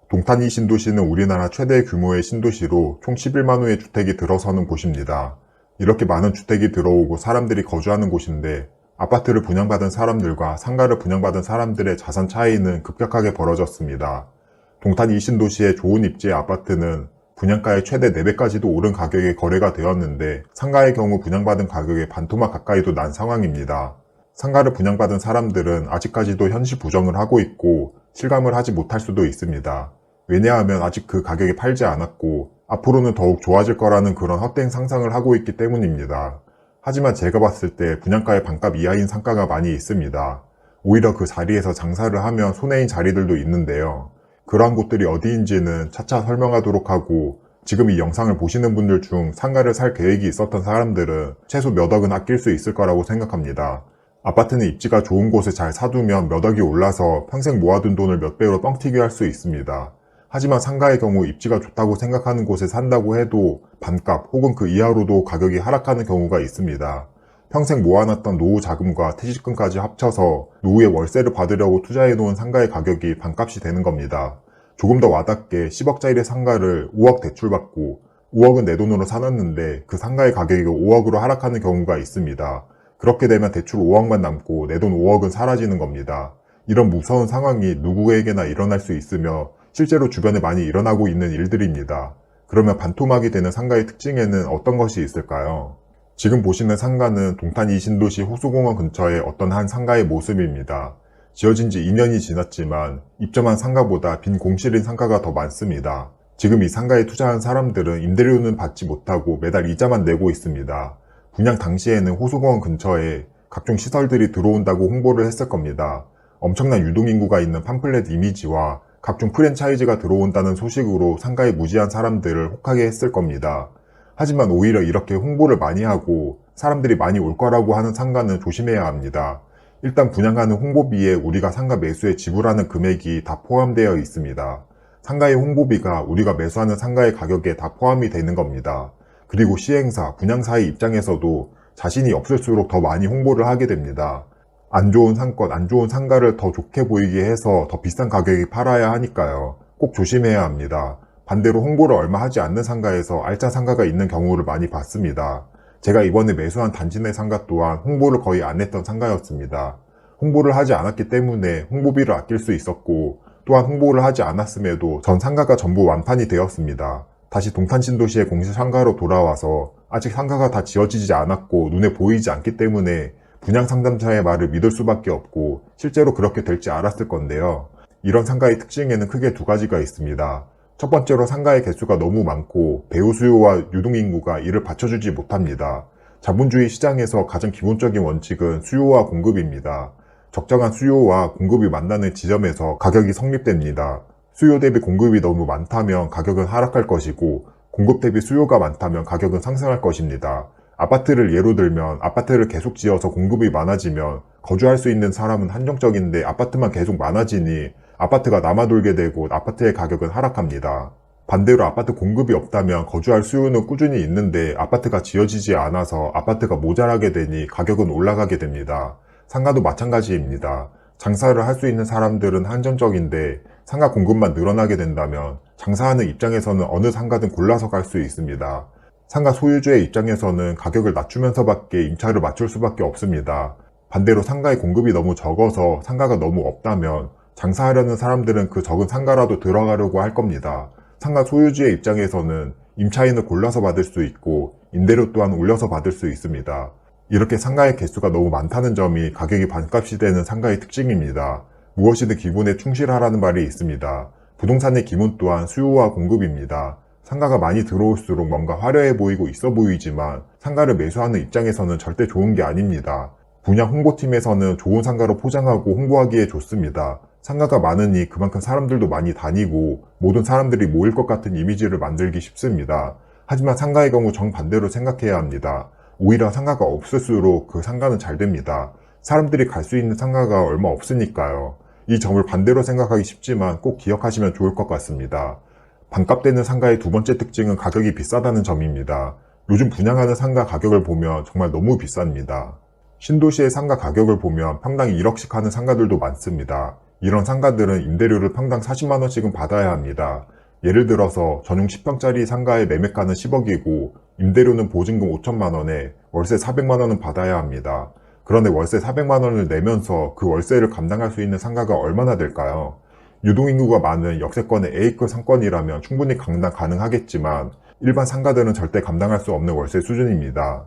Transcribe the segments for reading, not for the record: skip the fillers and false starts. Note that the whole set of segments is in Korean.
동탄 이 신도시는 우리나라 최대 규모의 신도시로 총 11만 호의 주택이 들어서는 곳입니다. 이렇게 많은 주택이 들어오고 사람들이 거주하는 곳인데 아파트를 분양받은 사람들과 상가를 분양받은 사람들의 자산 차이는 급격하게 벌어졌습니다. 동탄 이 신도시의 좋은 입지의 아파트는 분양가의 최대 4배까지도 오른 가격에 거래가 되었는데 상가의 경우 분양받은 가격의 반토막 가까이도 난 상황입니다. 상가를 분양받은 사람들은 아직까지도 현실 부정을 하고 있고 실감을 하지 못할 수도 있습니다. 왜냐하면 아직 그 가격에 팔지 않았고 앞으로는 더욱 좋아질 거라는 그런 헛된 상상을 하고 있기 때문입니다. 하지만 제가 봤을 때 분양가의 반값 이하인 상가가 많이 있습니다. 오히려 그 자리에서 장사를 하면 손해인 자리들도 있는데요. 그러한 곳들이 어디인지는 차차 설명하도록 하고 지금 이 영상을 보시는 분들 중 상가를 살 계획이 있었던 사람들은 최소 몇 억은 아낄 수 있을 거라고 생각합니다. 아파트는 입지가 좋은 곳에 잘 사두면 몇 억이 올라서 평생 모아둔 돈을 몇 배로 뻥튀기 할 수 있습니다. 하지만 상가의 경우 입지가 좋다고 생각하는 곳에 산다고 해도 반값 혹은 그 이하로도 가격이 하락하는 경우가 있습니다. 평생 모아놨던 노후 자금과 퇴직금까지 합쳐서 노후에 월세를 받으려고 투자해놓은 상가의 가격이 반값이 되는 겁니다. 조금 더 와닿게 10억짜리 상가를 5억 대출받고 5억은 내 돈으로 사놨는데 그 상가의 가격이 5억으로 하락하는 경우가 있습니다. 그렇게 되면 대출 5억만 남고 내 돈 5억은 사라지는 겁니다. 이런 무서운 상황이 누구에게나 일어날 수 있으며 실제로 주변에 많이 일어나고 있는 일들입니다. 그러면 반토막이 되는 상가의 특징에는 어떤 것이 있을까요? 지금 보시는 상가는 동탄 이 신도시 호수공원 근처의 어떤 한 상가의 모습입니다. 지어진 지 2년이 지났지만 입점한 상가보다 빈 공실인 상가가 더 많습니다. 지금 이 상가에 투자한 사람들은 임대료는 받지 못하고 매달 이자만 내고 있습니다. 분양 당시에는 호수공원 근처에 각종 시설들이 들어온다고 홍보를 했을 겁니다. 엄청난 유동인구가 있는 팜플렛 이미지와 각종 프랜차이즈가 들어온다는 소식으로 상가에 무지한 사람들을 혹하게 했을 겁니다. 하지만 오히려 이렇게 홍보를 많이 하고 사람들이 많이 올 거라고 하는 상가는 조심해야 합니다. 일단 분양하는 홍보비에 우리가 상가 매수에 지불하는 금액이 다 포함되어 있습니다. 상가의 홍보비가 우리가 매수하는 상가의 가격에 다 포함이 되는 겁니다. 그리고 시행사, 분양사의 입장에서도 자신이 없을수록 더 많이 홍보를 하게 됩니다. 안 좋은 상권, 안 좋은 상가를 더 좋게 보이게 해서 더 비싼 가격에 팔아야 하니까요. 꼭 조심해야 합니다. 반대로 홍보를 얼마 하지 않는 상가에서 알짜 상가가 있는 경우를 많이 봤습니다. 제가 이번에 매수한 단지 내 상가 또한 홍보를 거의 안 했던 상가였습니다. 홍보를 하지 않았기 때문에 홍보비를 아낄 수 있었고 또한 홍보를 하지 않았음에도 전 상가가 전부 완판이 되었습니다. 다시 동탄 신도시의 공식 상가로 돌아와서 아직 상가가 다 지어지지 않았고 눈에 보이지 않기 때문에 분양 상담사의 말을 믿을 수밖에 없고 실제로 그렇게 될지 알았을 건데요. 이런 상가의 특징에는 크게 두 가지가 있습니다. 첫 번째로 상가의 개수가 너무 많고 배후 수요와 유동인구가 이를 받쳐주지 못합니다. 자본주의 시장에서 가장 기본적인 원칙은 수요와 공급입니다. 적정한 수요와 공급이 만나는 지점에서 가격이 성립됩니다. 수요 대비 공급이 너무 많다면 가격은 하락할 것이고 공급 대비 수요가 많다면 가격은 상승할 것입니다. 아파트를 예로 들면 아파트를 계속 지어서 공급이 많아지면 거주할 수 있는 사람은 한정적인데 아파트만 계속 많아지니 아파트가 남아돌게 되고 아파트의 가격은 하락합니다. 반대로 아파트 공급이 없다면 거주할 수요는 꾸준히 있는데 아파트가 지어지지 않아서 아파트가 모자라게 되니 가격은 올라가게 됩니다. 상가도 마찬가지입니다. 장사를 할 수 있는 사람들은 한정적인데 상가 공급만 늘어나게 된다면 장사하는 입장에서는 어느 상가든 골라서 갈 수 있습니다. 상가 소유주의 입장에서는 가격을 낮추면서밖에 임차를 맞출 수밖에 없습니다. 반대로 상가의 공급이 너무 적어서 상가가 너무 없다면 장사하려는 사람들은 그 적은 상가라도 들어가려고 할 겁니다. 상가 소유주의 입장에서는 임차인을 골라서 받을 수 있고 임대료 또한 올려서 받을 수 있습니다. 이렇게 상가의 개수가 너무 많다는 점이 가격이 반값이 되는 상가의 특징입니다. 무엇이든 기본에 충실하라는 말이 있습니다. 부동산의 기본 또한 수요와 공급입니다. 상가가 많이 들어올수록 뭔가 화려해 보이고 있어 보이지만 상가를 매수하는 입장에서는 절대 좋은 게 아닙니다. 분양 홍보팀에서는 좋은 상가로 포장하고 홍보하기에 좋습니다. 상가가 많으니 그만큼 사람들도 많이 다니고 모든 사람들이 모일 것 같은 이미지를 만들기 쉽습니다. 하지만 상가의 경우 정반대로 생각해야 합니다. 오히려 상가가 없을수록 그 상가는 잘 됩니다. 사람들이 갈 수 있는 상가가 얼마 없으니까요. 이 점을 반대로 생각하기 쉽지만 꼭 기억하시면 좋을 것 같습니다. 반값되는 상가의 두 번째 특징은 가격이 비싸다는 점입니다. 요즘 분양하는 상가 가격을 보면 정말 너무 비쌉니다. 신도시의 상가 가격을 보면 평당 1억씩 하는 상가들도 많습니다. 이런 상가들은 임대료를 평당 40만원씩은 받아야 합니다. 예를 들어서 전용 10평짜리 상가의 매매가는 10억이고 임대료는 보증금 5천만원에 월세 400만원은 받아야 합니다. 그런데 월세 400만원을 내면서 그 월세를 감당할 수 있는 상가가 얼마나 될까요? 유동인구가 많은 역세권의 A급 상권이라면 충분히 감당 가능하겠지만 일반 상가들은 절대 감당할 수 없는 월세 수준입니다.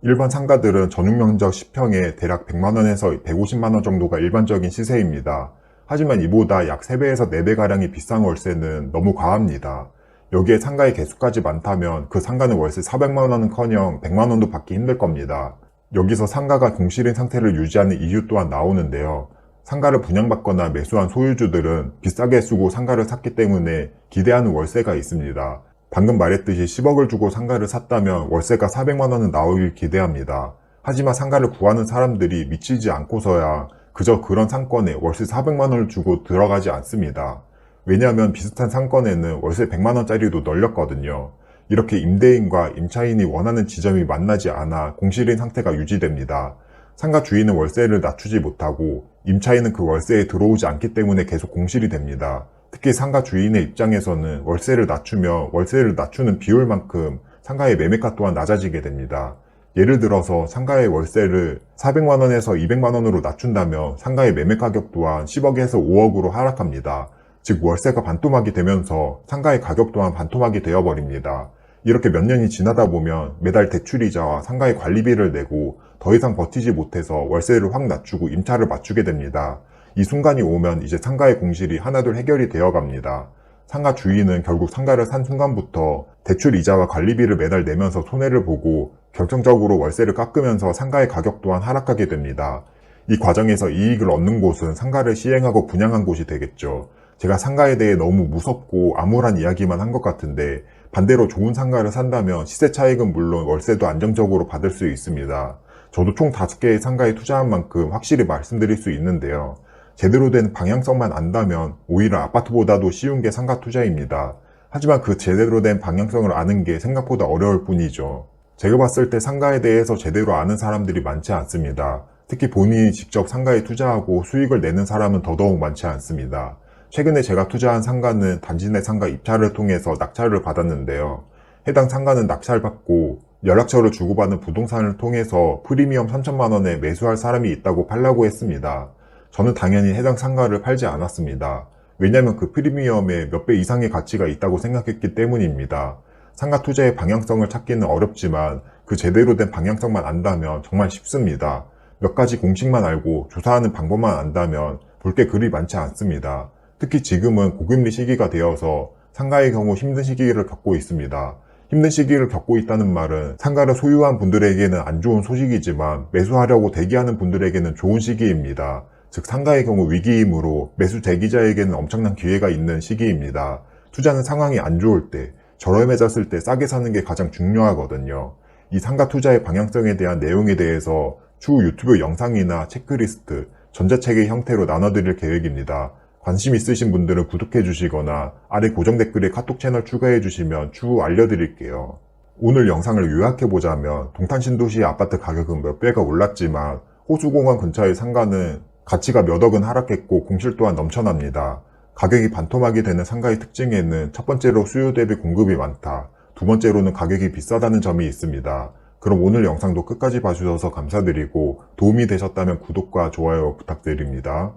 일반 상가들은 전용면적 10평에 대략 100만원에서 150만원 정도가 일반적인 시세입니다. 하지만 이보다 약 3배에서 4배가량이 비싼 월세는 너무 과합니다. 여기에 상가의 개수까지 많다면 그 상가는 월세 400만원은커녕 100만원도 받기 힘들 겁니다. 여기서 상가가 공실인 상태를 유지하는 이유 또한 나오는데요. 상가를 분양받거나 매수한 소유주들은 비싸게 쓰고 상가를 샀기 때문에 기대하는 월세가 있습니다. 방금 말했듯이 10억을 주고 상가를 샀다면 월세가 400만원은 나오길 기대합니다. 하지만 상가를 구하는 사람들이 미치지 않고서야 그저 그런 상권에 월세 400만원을 주고 들어가지 않습니다. 왜냐하면 비슷한 상권에는 월세 100만원짜리도 널렸거든요. 이렇게 임대인과 임차인이 원하는 지점이 만나지 않아 공실인 상태가 유지됩니다. 상가 주인은 월세를 낮추지 못하고 임차인은 그 월세에 들어오지 않기 때문에 계속 공실이 됩니다. 특히 상가 주인의 입장에서는 월세를 낮추면 월세를 낮추는 비율만큼 상가의 매매가 또한 낮아지게 됩니다. 예를 들어서 상가의 월세를 400만원에서 200만원으로 낮춘다면 상가의 매매 가격 또한 10억에서 5억으로 하락합니다. 즉 월세가 반토막이 되면서 상가의 가격 또한 반토막이 되어버립니다. 이렇게 몇 년이 지나다 보면 매달 대출이자와 상가의 관리비를 내고 더 이상 버티지 못해서 월세를 확 낮추고 임차를 맞추게 됩니다. 이 순간이 오면 이제 상가의 공실이 하나둘 해결이 되어 갑니다. 상가 주인은 결국 상가를 산 순간부터 대출 이자와 관리비를 매달 내면서 손해를 보고 결정적으로 월세를 깎으면서 상가의 가격 또한 하락하게 됩니다. 이 과정에서 이익을 얻는 곳은 상가를 시행하고 분양한 곳이 되겠죠. 제가 상가에 대해 너무 무섭고 암울한 이야기만 한 것 같은데 반대로 좋은 상가를 산다면 시세 차익은 물론 월세도 안정적으로 받을 수 있습니다. 저도 총 5개의 상가에 투자한 만큼 확실히 말씀드릴 수 있는데요. 제대로 된 방향성만 안다면 오히려 아파트보다도 쉬운 게 상가 투자입니다. 하지만 그 제대로 된 방향성을 아는 게 생각보다 어려울 뿐이죠. 제가 봤을 때 상가에 대해서 제대로 아는 사람들이 많지 않습니다. 특히 본인이 직접 상가에 투자하고 수익을 내는 사람은 더더욱 많지 않습니다. 최근에 제가 투자한 상가는 단지 내 상가 입찰을 통해서 낙찰을 받았는데요. 해당 상가는 낙찰받고 연락처를 주고받은 부동산을 통해서 프리미엄 3천만원에 매수할 사람이 있다고 팔라고 했습니다. 저는 당연히 해당 상가를 팔지 않았습니다. 왜냐하면 그 프리미엄에 몇 배 이상의 가치가 있다고 생각했기 때문입니다. 상가 투자의 방향성을 찾기는 어렵지만 그 제대로 된 방향성만 안다면 정말 쉽습니다. 몇 가지 공식만 알고 조사하는 방법만 안다면 볼 게 그리 많지 않습니다. 특히 지금은 고금리 시기가 되어서 상가의 경우 힘든 시기를 겪고 있습니다. 힘든 시기를 겪고 있다는 말은 상가를 소유한 분들에게는 안 좋은 소식이지만 매수하려고 대기하는 분들에게는 좋은 시기입니다. 즉 상가의 경우 위기이므로 매수 대기자에게는 엄청난 기회가 있는 시기입니다. 투자는 상황이 안 좋을 때, 저렴해졌을 때 싸게 사는 게 가장 중요하거든요. 이 상가 투자의 방향성에 대한 내용에 대해서 추후 유튜브 영상이나 체크리스트, 전자책의 형태로 나눠드릴 계획입니다. 관심 있으신 분들은 구독해 주시거나 아래 고정 댓글에 카톡 채널 추가해 주시면 추후 알려드릴게요. 오늘 영상을 요약해보자면 동탄신도시의 아파트 가격은 몇 배가 올랐지만 호수공원 근처의 상가는 가치가 몇 억은 하락했고 공실 또한 넘쳐납니다. 가격이 반토막이 되는 상가의 특징에는 첫 번째로 수요 대비 공급이 많다. 두 번째로는 가격이 비싸다는 점이 있습니다. 그럼 오늘 영상도 끝까지 봐주셔서 감사드리고 도움이 되셨다면 구독과 좋아요 부탁드립니다.